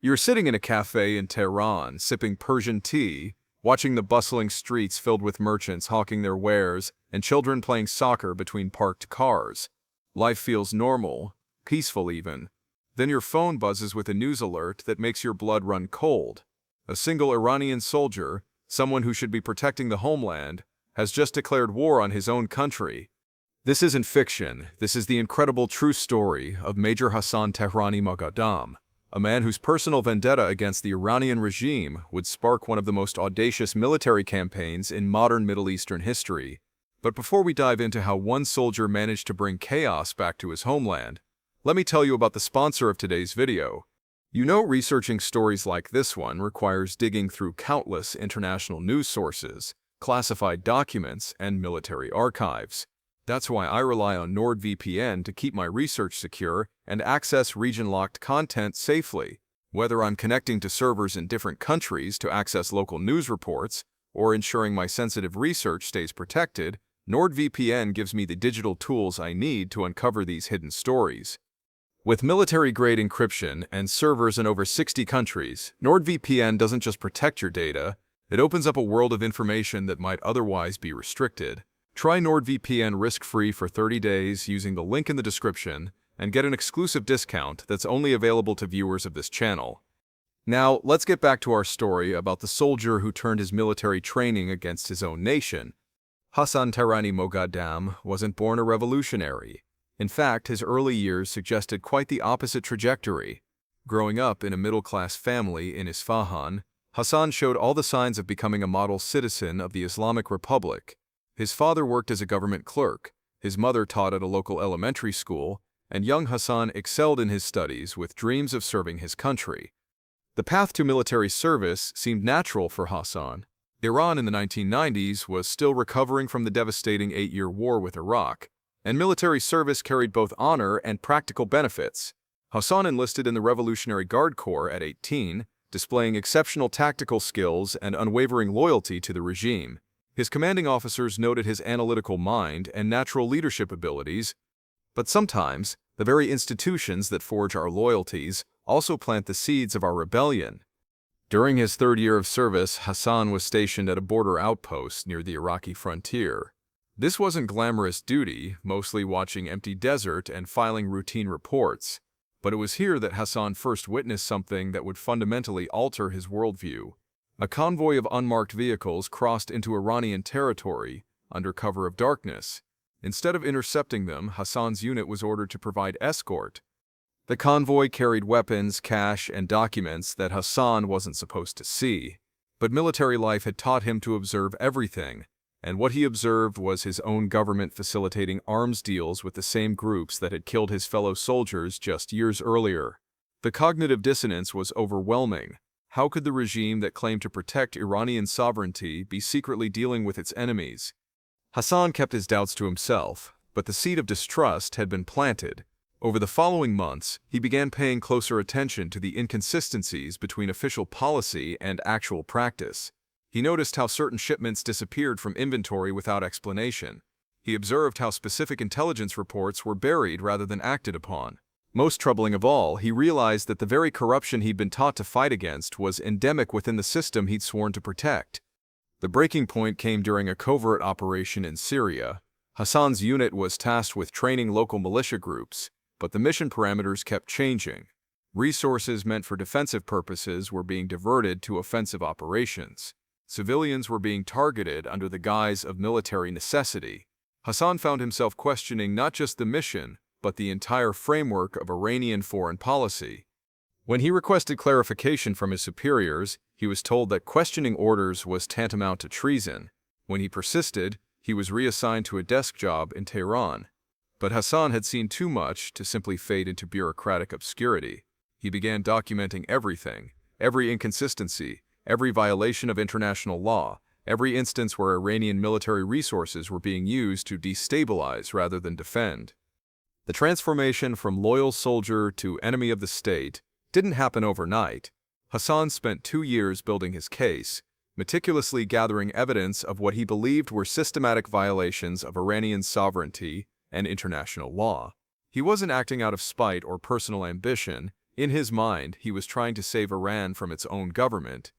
You're sitting in a cafe in Tehran, sipping Persian tea, watching the bustling streets filled with merchants hawking their wares and children playing soccer between parked cars. Life feels normal, peaceful even. Then your phone buzzes with a news alert that makes your blood run cold. A single Iranian soldier, someone who should be protecting the homeland, has just declared war on his own country. This isn't fiction, this is the incredible true story of Major Hassan Tehrani Moghaddam, a man whose personal vendetta against the Iranian regime would spark one of the most audacious military campaigns in modern Middle Eastern history. But before we dive into how one soldier managed to bring chaos back to his homeland, let me tell you about the sponsor of today's video. You know, researching stories like this one requires digging through countless international news sources, classified documents, and military archives. That's why I rely on NordVPN to keep my research secure and access region-locked content safely. Whether I'm connecting to servers in different countries to access local news reports or ensuring my sensitive research stays protected, NordVPN gives me the digital tools I need to uncover these hidden stories. With military-grade encryption and servers in over 60 countries, NordVPN doesn't just protect your data, it opens up a world of information that might otherwise be restricted. Try NordVPN risk-free for 30 days using the link in the description and get an exclusive discount that's only available to viewers of this channel. Now, let's get back to our story about the soldier who turned his military training against his own nation. Hassan Tehrani Moghaddam wasn't born a revolutionary. In fact, his early years suggested quite the opposite trajectory. Growing up in a middle-class family in Isfahan, Hassan showed all the signs of becoming a model citizen of the Islamic Republic. His father worked as a government clerk, his mother taught at a local elementary school, and young Hassan excelled in his studies with dreams of serving his country. The path to military service seemed natural for Hassan. Iran in the 1990s was still recovering from the devastating 8-year war with Iraq, and military service carried both honor and practical benefits. Hassan enlisted in the Revolutionary Guard Corps at 18, displaying exceptional tactical skills and unwavering loyalty to the regime. His commanding officers noted his analytical mind and natural leadership abilities, but sometimes the very institutions that forge our loyalties also plant the seeds of our rebellion. During his third year of service, Hassan was stationed at a border outpost near the Iraqi frontier. This wasn't glamorous duty, mostly watching empty desert and filing routine reports, but it was here that Hassan first witnessed something that would fundamentally alter his worldview. A convoy of unmarked vehicles crossed into Iranian territory under cover of darkness. Instead of intercepting them, Hassan's unit was ordered to provide escort. The convoy carried weapons, cash, and documents that Hassan wasn't supposed to see. But military life had taught him to observe everything, and what he observed was his own government facilitating arms deals with the same groups that had killed his fellow soldiers just years earlier. The cognitive dissonance was overwhelming. How could the regime that claimed to protect Iranian sovereignty be secretly dealing with its enemies? Hassan kept his doubts to himself, but the seed of distrust had been planted. Over the following months, he began paying closer attention to the inconsistencies between official policy and actual practice. He noticed how certain shipments disappeared from inventory without explanation. He observed how specific intelligence reports were buried rather than acted upon. Most troubling of all, he realized that the very corruption he'd been taught to fight against was endemic within the system he'd sworn to protect. The breaking point came during a covert operation in Syria. Hassan's unit was tasked with training local militia groups, but the mission parameters kept changing. Resources meant for defensive purposes were being diverted to offensive operations. Civilians were being targeted under the guise of military necessity. Hassan found himself questioning not just the mission, but the entire framework of Iranian foreign policy. When he requested clarification from his superiors, he was told that questioning orders was tantamount to treason. When he persisted, he was reassigned to a desk job in Tehran. But Hassan had seen too much to simply fade into bureaucratic obscurity. He began documenting everything, every inconsistency, every violation of international law, every instance where Iranian military resources were being used to destabilize rather than defend. The transformation from loyal soldier to enemy of the state didn't happen overnight. Hassan spent 2 years building his case, meticulously gathering evidence of what he believed were systematic violations of Iranian sovereignty and international law. He wasn't acting out of spite or personal ambition. In his mind, he was trying to save Iran from its own government.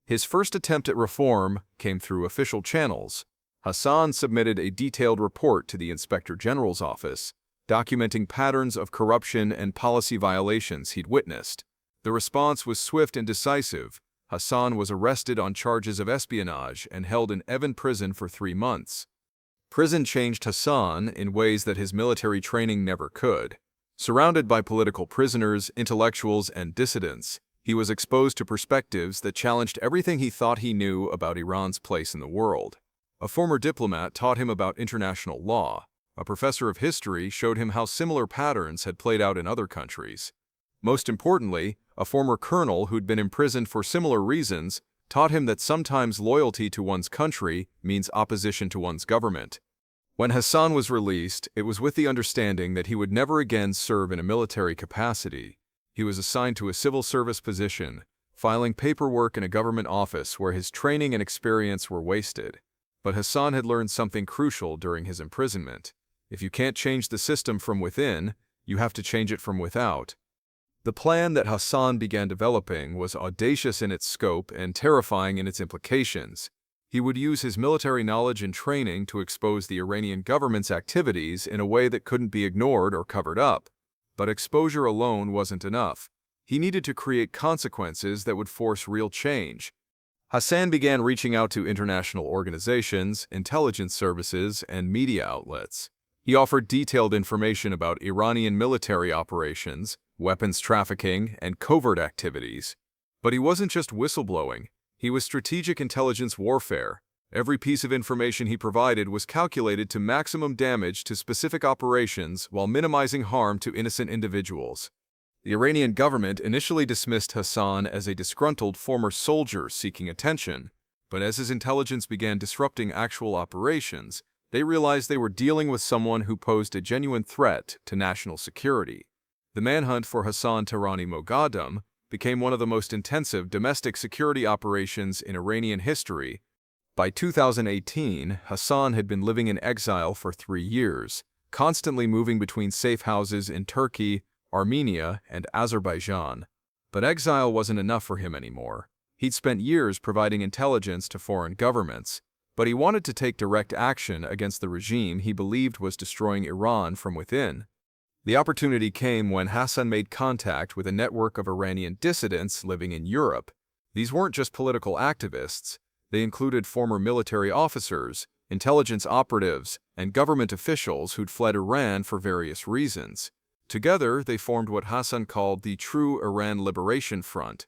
His first attempt at reform came through official channels. Hassan submitted a detailed report to the Inspector General's office, documenting patterns of corruption and policy violations he'd witnessed. The response was swift and decisive. Hassan was arrested on charges of espionage and held in Evin prison for 3 months. Prison changed Hassan in ways that his military training never could. Surrounded by political prisoners, intellectuals, and dissidents, he was exposed to perspectives that challenged everything he thought he knew about Iran's place in the world. A former diplomat taught him about international law. A professor of history showed him how similar patterns had played out in other countries. Most importantly, a former colonel who'd been imprisoned for similar reasons taught him that sometimes loyalty to one's country means opposition to one's government. When Hassan was released, it was with the understanding that he would never again serve in a military capacity. He was assigned to a civil service position, filing paperwork in a government office where his training and experience were wasted. But Hassan had learned something crucial during his imprisonment. If you can't change the system from within, you have to change it from without. The plan that Hassan began developing was audacious in its scope and terrifying in its implications. He would use his military knowledge and training to expose the Iranian government's activities in a way that couldn't be ignored or covered up. But exposure alone wasn't enough. He needed to create consequences that would force real change. Hassan began reaching out to international organizations, intelligence services, and media outlets. He offered detailed information about Iranian military operations, weapons trafficking, and covert activities. But he wasn't just whistleblowing. He was strategic intelligence warfare. Every piece of information he provided was calculated to maximum damage to specific operations while minimizing harm to innocent individuals. The Iranian government initially dismissed Hassan as a disgruntled former soldier seeking attention, but as his intelligence began disrupting actual operations, they realized they were dealing with someone who posed a genuine threat to national security. The manhunt for Hassan Tehrani Moghaddam became one of the most intensive domestic security operations in Iranian history. By 2018, Hassan had been living in exile for 3 years, constantly moving between safe houses in Turkey, Armenia, and Azerbaijan. But exile wasn't enough for him anymore. He'd spent years providing intelligence to foreign governments, but he wanted to take direct action against the regime he believed was destroying Iran from within. The opportunity came when Hassan made contact with a network of Iranian dissidents living in Europe. These weren't just political activists. They included former military officers, intelligence operatives, and government officials who'd fled Iran for various reasons. Together, they formed what Hassan called the True Iran Liberation Front.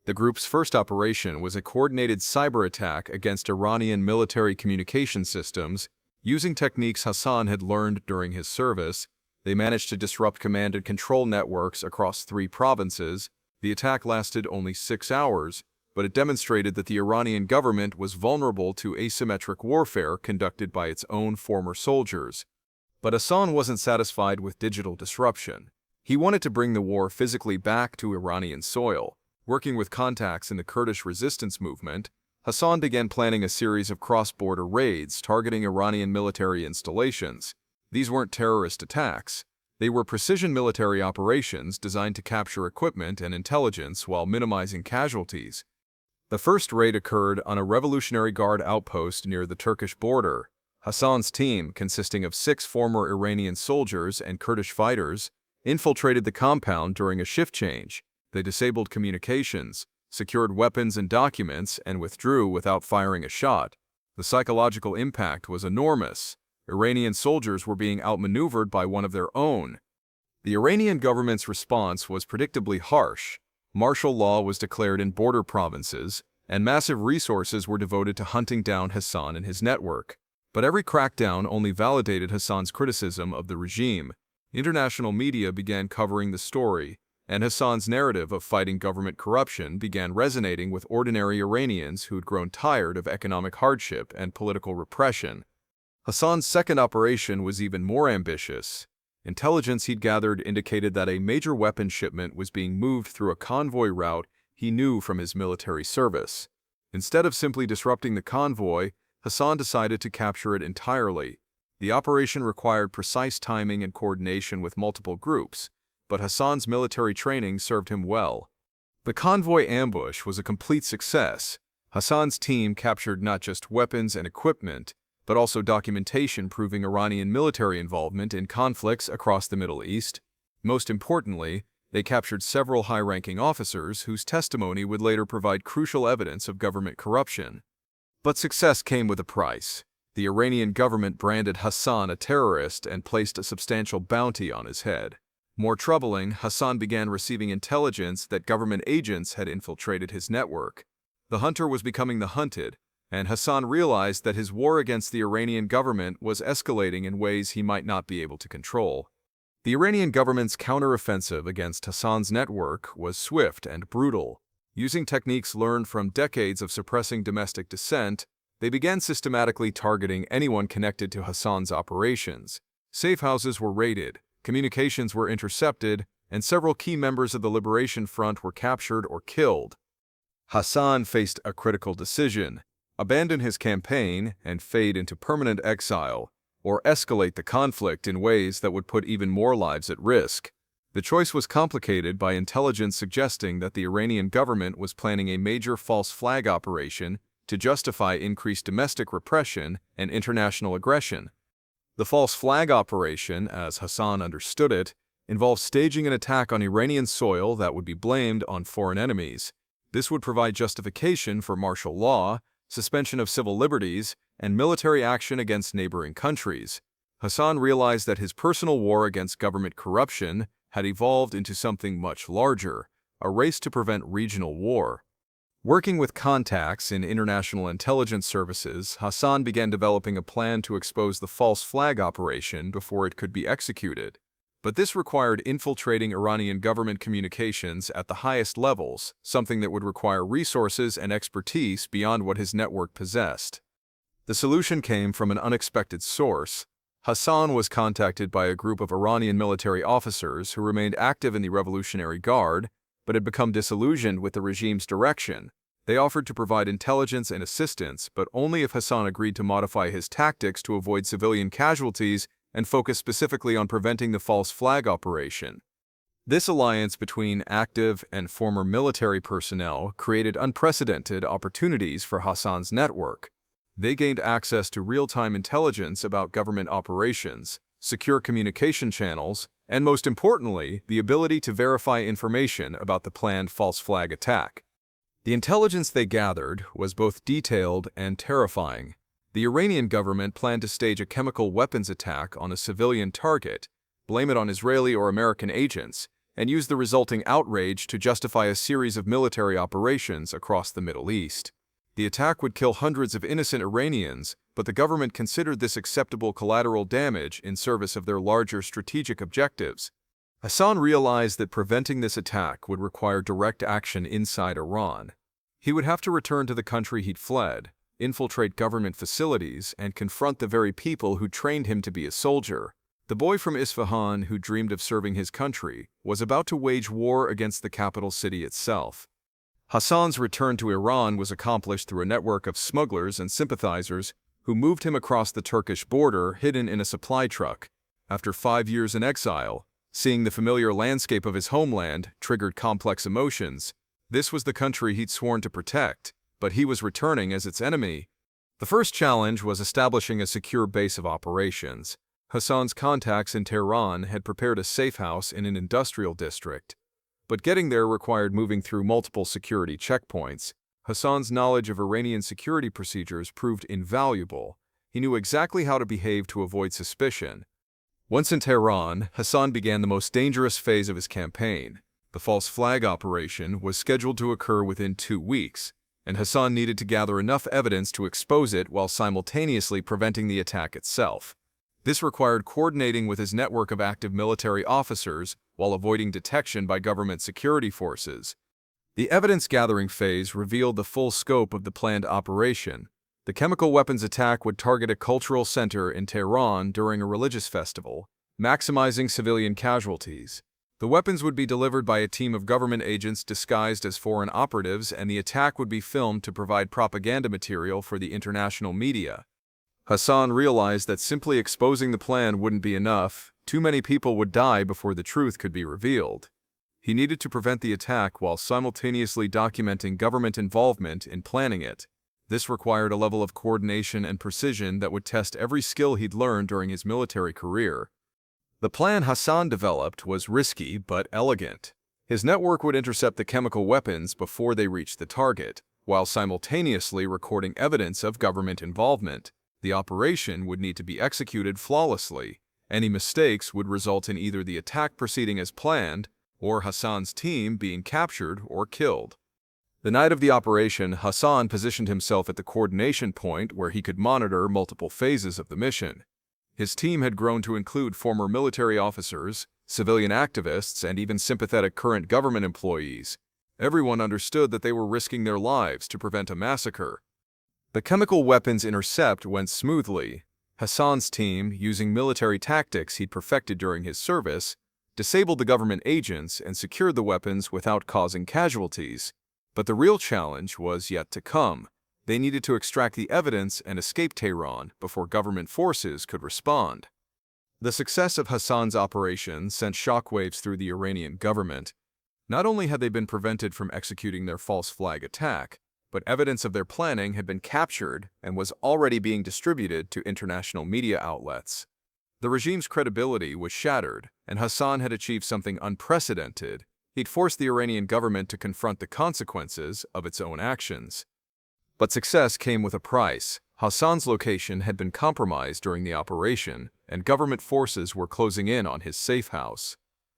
The group's first operation was a coordinated cyber attack against Iranian military communication systems. Using techniques Hassan had learned during his service, they managed to disrupt command and control networks across 3 provinces. The attack lasted only 6 hours, but it demonstrated that the Iranian government was vulnerable to asymmetric warfare conducted by its own former soldiers. But Hassan wasn't satisfied with digital disruption. He wanted to bring the war physically back to Iranian soil. Working with contacts in the Kurdish resistance movement, Hassan began planning a series of cross-border raids targeting Iranian military installations. These weren't terrorist attacks. They were precision military operations designed to capture equipment and intelligence while minimizing casualties. The first raid occurred on a Revolutionary Guard outpost near the Turkish border. Hassan's team, consisting of 6 former Iranian soldiers and Kurdish fighters, infiltrated the compound during a shift change. They disabled communications, secured weapons and documents, and withdrew without firing a shot. The psychological impact was enormous. Iranian soldiers were being outmaneuvered by one of their own. The Iranian government's response was predictably harsh. Martial law was declared in border provinces, and massive resources were devoted to hunting down Hassan and his network. But every crackdown only validated Hassan's criticism of the regime. International media began covering the story, and Hassan's narrative of fighting government corruption began resonating with ordinary Iranians who'd grown tired of economic hardship and political repression. Hassan's second operation was even more ambitious. Intelligence he'd gathered indicated that a major weapon shipment was being moved through a convoy route he knew from his military service. Instead of simply disrupting the convoy, Hassan decided to capture it entirely. The operation required precise timing and coordination with multiple groups. but Hassan's military training served him well. The convoy ambush was a complete success. Hassan's team captured not just weapons and equipment, but also documentation proving Iranian military involvement in conflicts across the Middle East. Most importantly, they captured several high-ranking officers whose testimony would later provide crucial evidence of government corruption. But success came with a price. The Iranian government branded Hassan a terrorist and placed a substantial bounty on his head. More troubling, Hassan began receiving intelligence that government agents had infiltrated his network. The hunter was becoming the hunted, and Hassan realized that his war against the Iranian government was escalating in ways he might not be able to control. The Iranian government's counteroffensive against Hassan's network was swift and brutal. Using techniques learned from decades of suppressing domestic dissent, they began systematically targeting anyone connected to Hassan's operations. Safe houses were raided, communications were intercepted, and several key members of the Liberation Front were captured or killed. Hassan faced a critical decision: abandon his campaign and fade into permanent exile, or escalate the conflict in ways that would put even more lives at risk. The choice was complicated by intelligence suggesting that the Iranian government was planning a major false flag operation to justify increased domestic repression and international aggression. The false flag operation, as Hassan understood it, involved staging an attack on Iranian soil that would be blamed on foreign enemies. This would provide justification for martial law, suspension of civil liberties, and military action against neighboring countries. Hassan realized that his personal war against government corruption had evolved into something much larger, a race to prevent regional war. Working with contacts in international intelligence services, Hassan began developing a plan to expose the false flag operation before it could be executed. But this required infiltrating Iranian government communications at the highest levels, something that would require resources and expertise beyond what his network possessed. The solution came from an unexpected source. Hassan was contacted by a group of Iranian military officers who remained active in the Revolutionary Guard, but had become disillusioned with the regime's direction. They offered to provide intelligence and assistance, but only if Hassan agreed to modify his tactics to avoid civilian casualties and focus specifically on preventing the false flag operation. This alliance between active and former military personnel created unprecedented opportunities for Hassan's network. They gained access to real-time intelligence about government operations, secure communication channels, and most importantly, the ability to verify information about the planned false flag attack. The intelligence they gathered was both detailed and terrifying. The Iranian government planned to stage a chemical weapons attack on a civilian target, blame it on Israeli or American agents, and use the resulting outrage to justify a series of military operations across the Middle East. The attack would kill hundreds of innocent Iranians, but the government considered this acceptable collateral damage in service of their larger strategic objectives. Hassan realized that preventing this attack would require direct action inside Iran. He would have to return to the country he'd fled, infiltrate government facilities, and confront the very people who trained him to be a soldier. The boy from Isfahan who dreamed of serving his country was about to wage war against the capital city itself. Hassan's return to Iran was accomplished through a network of smugglers and sympathizers who moved him across the Turkish border hidden in a supply truck. After 5 years in exile, seeing the familiar landscape of his homeland triggered complex emotions. This was the country he'd sworn to protect, but he was returning as its enemy. The first challenge was establishing a secure base of operations. Hassan's contacts in Tehran had prepared a safe house in an industrial district. But getting there required moving through multiple security checkpoints. Hassan's knowledge of Iranian security procedures proved invaluable. He knew exactly how to behave to avoid suspicion. Once in Tehran, Hassan began the most dangerous phase of his campaign. The false flag operation was scheduled to occur within 2 weeks, and Hassan needed to gather enough evidence to expose it while simultaneously preventing the attack itself. This required coordinating with his network of active military officers while avoiding detection by government security forces. The evidence-gathering phase revealed the full scope of the planned operation. The chemical weapons attack would target a cultural center in Tehran during a religious festival, maximizing civilian casualties. The weapons would be delivered by a team of government agents disguised as foreign operatives, and the attack would be filmed to provide propaganda material for the international media. Hassan realized that simply exposing the plan wouldn't be enough. Too many people would die before the truth could be revealed. He needed to prevent the attack while simultaneously documenting government involvement in planning it. This required a level of coordination and precision that would test every skill he'd learned during his military career. The plan Hassan developed was risky but elegant. His network would intercept the chemical weapons before they reached the target, while simultaneously recording evidence of government involvement. The operation would need to be executed flawlessly. Any mistakes would result in either the attack proceeding as planned or Hassan's team being captured or killed. The night of the operation, Hassan positioned himself at the coordination point where he could monitor multiple phases of the mission. His team had grown to include former military officers, civilian activists, and even sympathetic current government employees. Everyone understood that they were risking their lives to prevent a massacre. The chemical weapons intercept went smoothly. Hassan's team, using military tactics he'd perfected during his service, disabled the government agents and secured the weapons without causing casualties. But the real challenge was yet to come. They needed to extract the evidence and escape Tehran before government forces could respond. The success of Hassan's operation sent shockwaves through the Iranian government. Not only had they been prevented from executing their false flag attack, but evidence of their planning had been captured and was already being distributed to international media outlets. The regime's credibility was shattered, and Hassan had achieved something unprecedented. He'd forced the Iranian government to confront the consequences of its own actions. But success came with a price. Hassan's location had been compromised during the operation, and government forces were closing in on his safe house.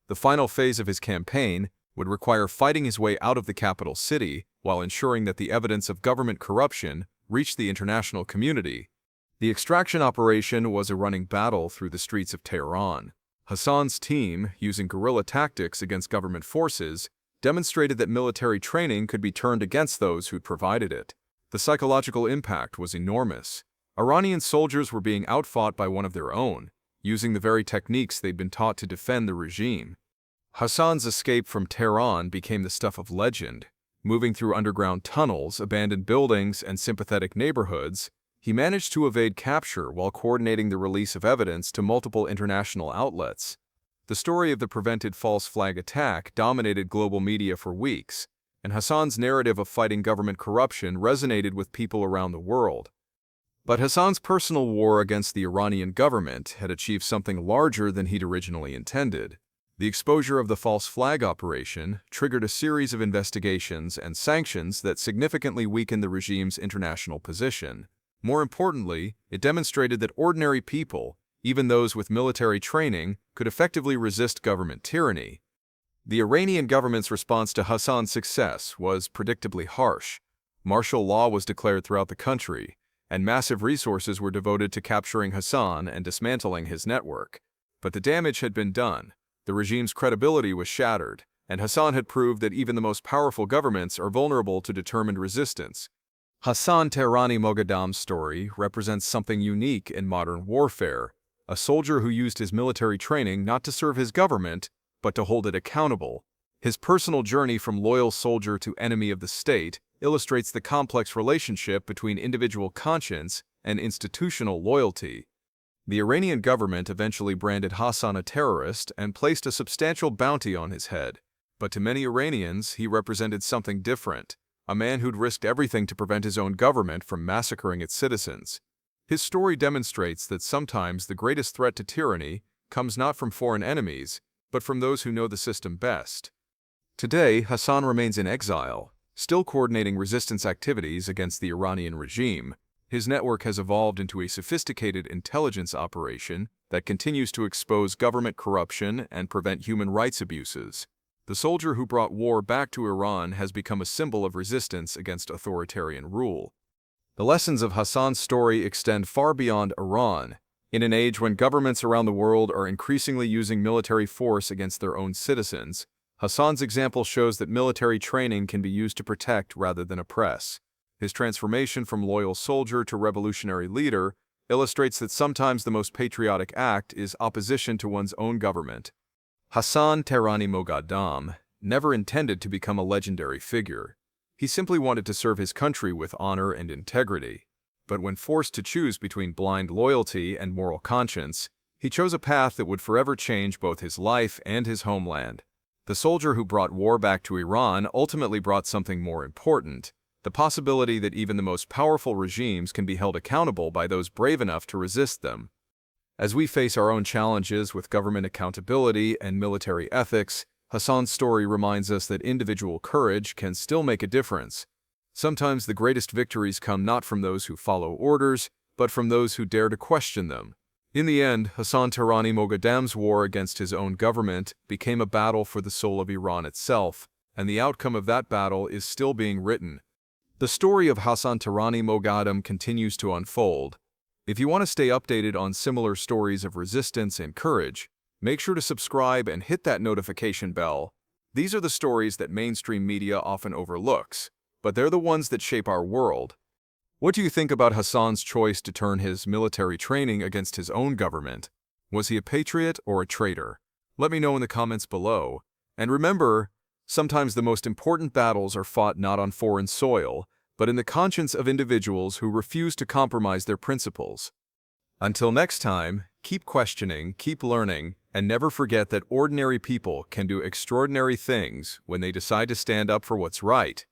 The final phase of his campaign would require fighting his way out of the capital city while ensuring that the evidence of government corruption reached the international community. The extraction operation was a running battle through the streets of Tehran. Hassan's team, using guerrilla tactics against government forces, demonstrated that military training could be turned against those who'd provided it. The psychological impact was enormous. Iranian soldiers were being outfought by one of their own, using the very techniques they'd been taught to defend the regime. Hassan's escape from Tehran became the stuff of legend. Moving through underground tunnels, abandoned buildings, and sympathetic neighborhoods, he managed to evade capture while coordinating the release of evidence to multiple international outlets. The story of the prevented false flag attack dominated global media for weeks, and Hassan's narrative of fighting government corruption resonated with people around the world. But Hassan's personal war against the Iranian government had achieved something larger than he'd originally intended. The exposure of the false flag operation triggered a series of investigations and sanctions that significantly weakened the regime's international position. More importantly, it demonstrated that ordinary people, even those with military training, could effectively resist government tyranny. The Iranian government's response to Hassan's success was predictably harsh. Martial law was declared throughout the country, and massive resources were devoted to capturing Hassan and dismantling his network. But the damage had been done. The regime's credibility was shattered, and Hassan had proved that even the most powerful governments are vulnerable to determined resistance. Hassan Tehrani Moghaddam's story represents something unique in modern warfare, a soldier who used his military training not to serve his government, but to hold it accountable. His personal journey from loyal soldier to enemy of the state illustrates the complex relationship between individual conscience and institutional loyalty. The Iranian government eventually branded Hassan a terrorist and placed a substantial bounty on his head. But to many Iranians, he represented something different, a man who'd risked everything to prevent his own government from massacring its citizens. His story demonstrates that sometimes the greatest threat to tyranny comes not from foreign enemies, but from those who know the system best. Today, Hassan remains in exile, still coordinating resistance activities against the Iranian regime. His network has evolved into a sophisticated intelligence operation that continues to expose government corruption and prevent human rights abuses. The soldier who brought war back to Iran has become a symbol of resistance against authoritarian rule. The lessons of Hassan's story extend far beyond Iran. In an age when governments around the world are increasingly using military force against their own citizens, Hassan's example shows that military training can be used to protect rather than oppress. His transformation from loyal soldier to revolutionary leader illustrates that sometimes the most patriotic act is opposition to one's own government. Hassan Tehrani Moghaddam never intended to become a legendary figure. He simply wanted to serve his country with honor and integrity. But when forced to choose between blind loyalty and moral conscience, he chose a path that would forever change both his life and his homeland. The soldier who brought war back to Iran ultimately brought something more important: the possibility that even the most powerful regimes can be held accountable by those brave enough to resist them. As we face our own challenges with government accountability and military ethics, Hassan's story reminds us that individual courage can still make a difference. Sometimes the greatest victories come not from those who follow orders, but from those who dare to question them. In the end, Hassan Tehrani Moghaddam's war against his own government became a battle for the soul of Iran itself, and the outcome of that battle is still being written. The story of Hassan Tehrani Moghaddam continues to unfold. If you want to stay updated on similar stories of resistance and courage, make sure to subscribe and hit that notification bell. These are the stories that mainstream media often overlooks, but they're the ones that shape our world. What do you think about Hassan's choice to turn his military training against his own government? Was he a patriot or a traitor? Let me know in the comments below. And remember, sometimes the most important battles are fought not on foreign soil, but in the conscience of individuals who refuse to compromise their principles. Until next time, keep questioning, keep learning, and never forget that ordinary people can do extraordinary things when they decide to stand up for what's right.